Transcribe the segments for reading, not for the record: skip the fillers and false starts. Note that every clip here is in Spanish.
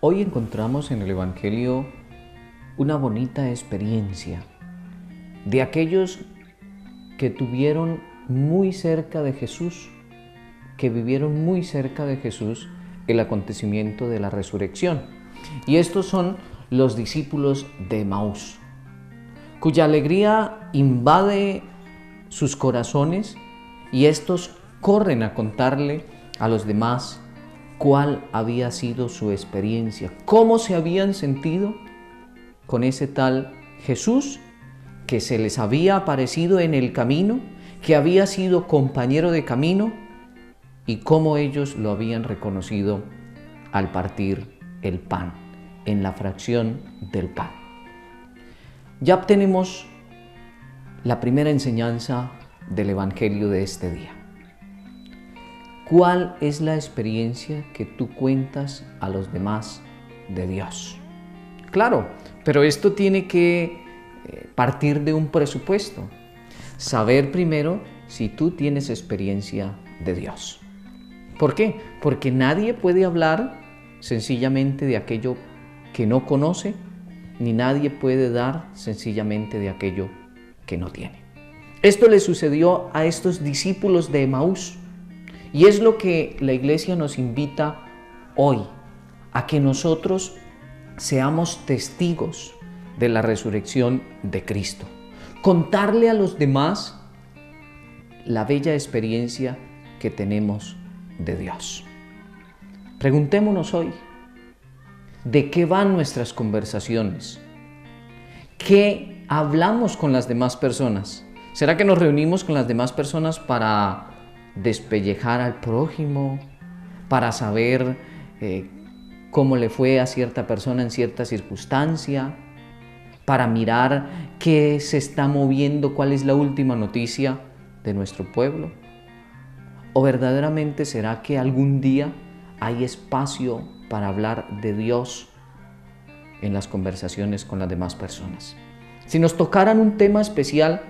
Hoy encontramos en el Evangelio una bonita experiencia de aquellos que tuvieron muy cerca de Jesús, que vivieron muy cerca de Jesús el acontecimiento de la resurrección. Y estos son los discípulos de Emaús, cuya alegría invade sus corazones y estos corren a contarle a los demás cuál había sido su experiencia, cómo se habían sentido con ese tal Jesús que se les había aparecido en el camino, que había sido compañero de camino y cómo ellos lo habían reconocido al partir el pan, en la fracción del pan. Ya obtenemos la primera enseñanza del Evangelio de este día. ¿Cuál es la experiencia que tú cuentas a los demás de Dios? Claro, pero esto tiene que partir de un presupuesto. Saber primero si tú tienes experiencia de Dios. ¿Por qué? Porque nadie puede hablar sencillamente de aquello que no conoce, ni nadie puede dar sencillamente de aquello que no tiene. Esto le sucedió a estos discípulos de Emaús. Y es lo que la Iglesia nos invita hoy, a que nosotros seamos testigos de la resurrección de Cristo. Contarle a los demás la bella experiencia que tenemos de Dios. Preguntémonos hoy, ¿de qué van nuestras conversaciones? ¿Qué hablamos con las demás personas? ¿Será que nos reunimos con las demás personas para despellejar al prójimo, para saber cómo le fue a cierta persona en cierta circunstancia, para mirar qué se está moviendo, cuál es la última noticia de nuestro pueblo? ¿O verdaderamente será que algún día hay espacio para hablar de Dios en las conversaciones con las demás personas? Si nos tocaran un tema especial,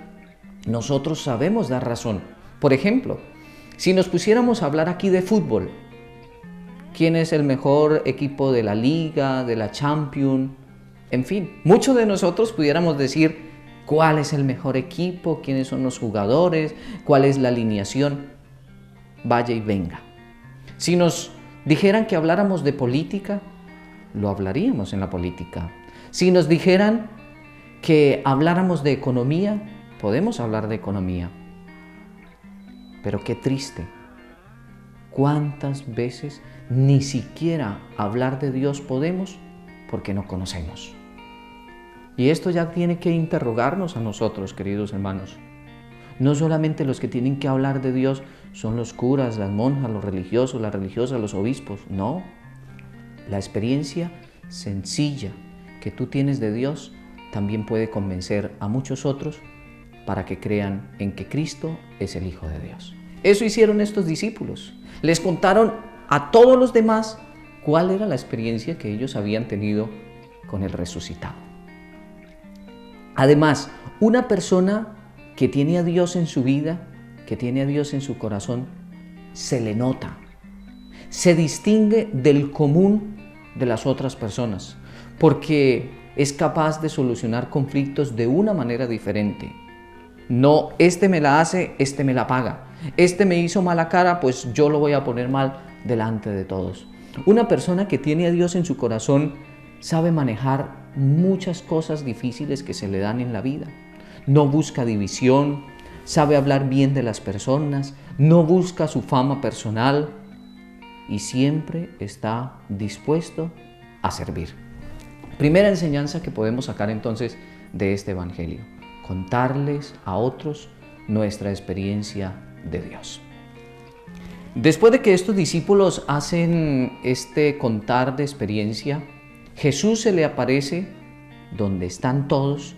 nosotros sabemos dar razón. Por ejemplo, si nos pusiéramos a hablar aquí de fútbol, ¿quién es el mejor equipo de la Liga, de la Champions? En fin, muchos de nosotros pudiéramos decir cuál es el mejor equipo, quiénes son los jugadores, cuál es la alineación. Vaya y venga. Si nos dijeran que habláramos de política, lo hablaríamos en la política. Si nos dijeran que habláramos de economía, podemos hablar de economía. Pero qué triste, ¿cuántas veces ni siquiera hablar de Dios podemos porque no conocemos? Y esto ya tiene que interrogarnos a nosotros, queridos hermanos. No solamente los que tienen que hablar de Dios son los curas, las monjas, los religiosos, las religiosas, los obispos. No, la experiencia sencilla que tú tienes de Dios también puede convencer a muchos otros para que crean en que Cristo es el Hijo de Dios. Eso hicieron estos discípulos. Les contaron a todos los demás cuál era la experiencia que ellos habían tenido con el resucitado. Además, una persona que tiene a Dios en su vida, que tiene a Dios en su corazón, se le nota, se distingue del común de las otras personas, porque es capaz de solucionar conflictos de una manera diferente. No, este me la hace, este me la paga. Este me hizo mala cara, pues yo lo voy a poner mal delante de todos. Una persona que tiene a Dios en su corazón sabe manejar muchas cosas difíciles que se le dan en la vida. No busca división, sabe hablar bien de las personas, no busca su fama personal y siempre está dispuesto a servir. Primera enseñanza que podemos sacar entonces de este Evangelio: contarles a otros nuestra experiencia de Dios. Después de que estos discípulos hacen este contar de experiencia, Jesús se le aparece donde están todos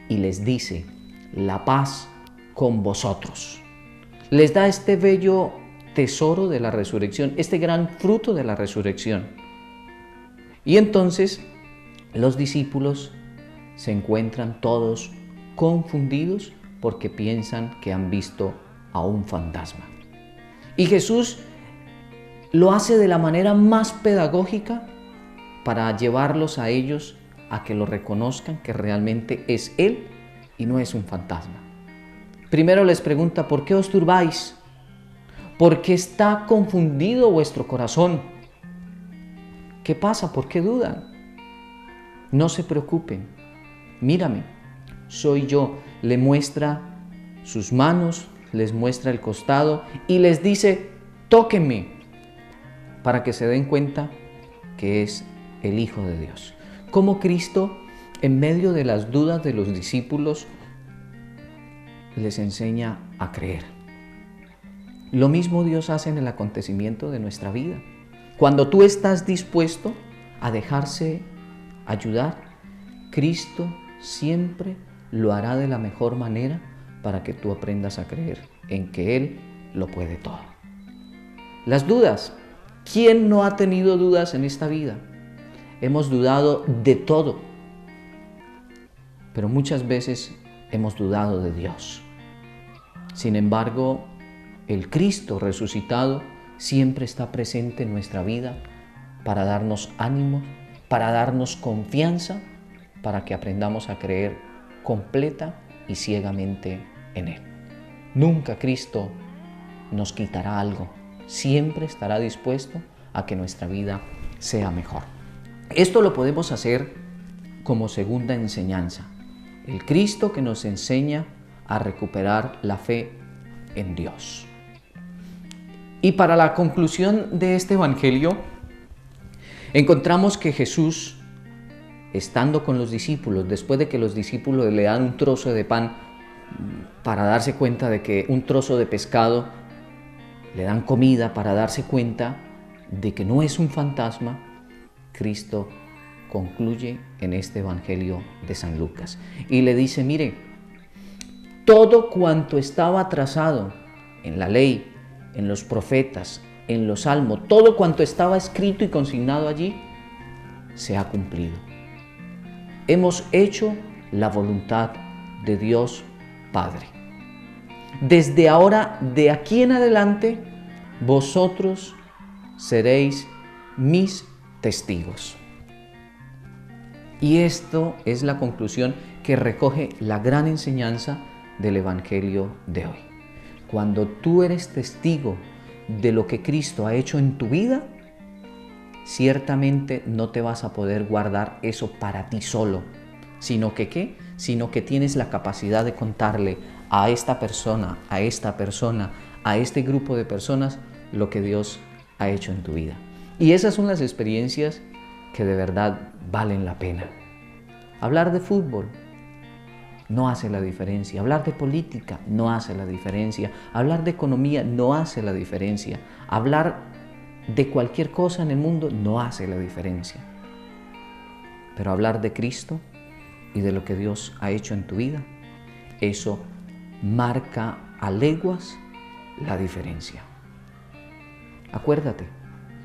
y les dice: la paz con vosotros. Les da este bello tesoro de la resurrección, este gran fruto de la resurrección. Y entonces los discípulos se encuentran todos confundidos porque piensan que han visto a un fantasma. Y Jesús lo hace de la manera más pedagógica para llevarlos a ellos a que lo reconozcan, que realmente es Él y no es un fantasma. Primero les pregunta: ¿por qué os turbáis? ¿Por qué está confundido vuestro corazón? ¿Qué pasa? ¿Por qué dudan? No se preocupen, mírame, soy yo. Le muestra sus manos, les muestra el costado y les dice: tóquenme, para que se den cuenta que es el Hijo de Dios. Como Cristo, en medio de las dudas de los discípulos, les enseña a creer. Lo mismo Dios hace en el acontecimiento de nuestra vida. Cuando tú estás dispuesto a dejarse ayudar, Cristo siempre lo hará de la mejor manera para que tú aprendas a creer en que Él lo puede todo. Las dudas. ¿Quién no ha tenido dudas en esta vida? Hemos dudado de todo, pero muchas veces hemos dudado de Dios. Sin embargo, el Cristo resucitado siempre está presente en nuestra vida para darnos ánimo, para darnos confianza, para que aprendamos a creer completa y ciegamente en Él. Nunca Cristo nos quitará algo, siempre estará dispuesto a que nuestra vida sea mejor. Esto lo podemos hacer como segunda enseñanza. El Cristo que nos enseña a recuperar la fe en Dios. Y para la conclusión de este evangelio, encontramos que Jesús, estando con los discípulos, después de que los discípulos le dan un trozo de pan para darse cuenta de que un trozo de pescado, le dan comida para darse cuenta de que no es un fantasma, Cristo concluye en este evangelio de San Lucas y le dice: mire, todo cuanto estaba trazado en la ley, en los profetas, en los salmos, todo cuanto estaba escrito y consignado allí, se ha cumplido. Hemos hecho la voluntad de Dios Padre. Desde ahora, de aquí en adelante, vosotros seréis mis testigos. Y esto es la conclusión que recoge la gran enseñanza del Evangelio de hoy. Cuando tú eres testigo de lo que Cristo ha hecho en tu vida, ciertamente no te vas a poder guardar eso para ti solo, sino que ¿qué? Sino que tienes la capacidad de contarle a esta persona, a este grupo de personas, lo que Dios ha hecho en tu vida. Y esas son las experiencias que de verdad valen la pena. Hablar de fútbol no hace la diferencia. Hablar de política no hace la diferencia. Hablar de economía no hace la diferencia. Hablar de cualquier cosa en el mundo no hace la diferencia. Pero hablar de Cristo y de lo que Dios ha hecho en tu vida, eso marca a leguas la diferencia. Acuérdate,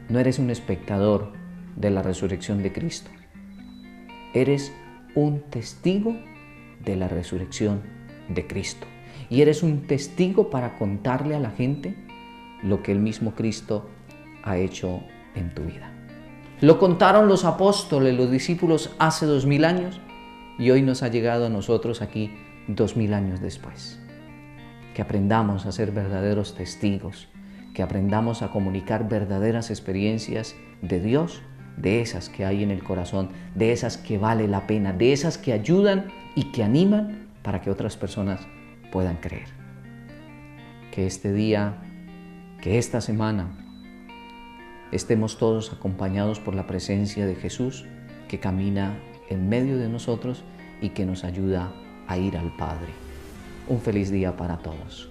no eres un espectador de la resurrección de Cristo. Eres un testigo de la resurrección de Cristo. Y eres un testigo para contarle a la gente lo que el mismo Cristo ha hecho en tu vida. Lo contaron los apóstoles, los discípulos hace 2000 años y hoy nos ha llegado a nosotros aquí 2000 años después. Que aprendamos a ser verdaderos testigos, que aprendamos a comunicar verdaderas experiencias de Dios, de esas que hay en el corazón, de esas que vale la pena, de esas que ayudan y que animan para que otras personas puedan creer. Que este día, que esta semana, estemos todos acompañados por la presencia de Jesús, que camina en medio de nosotros y que nos ayuda a ir al Padre. Un feliz día para todos.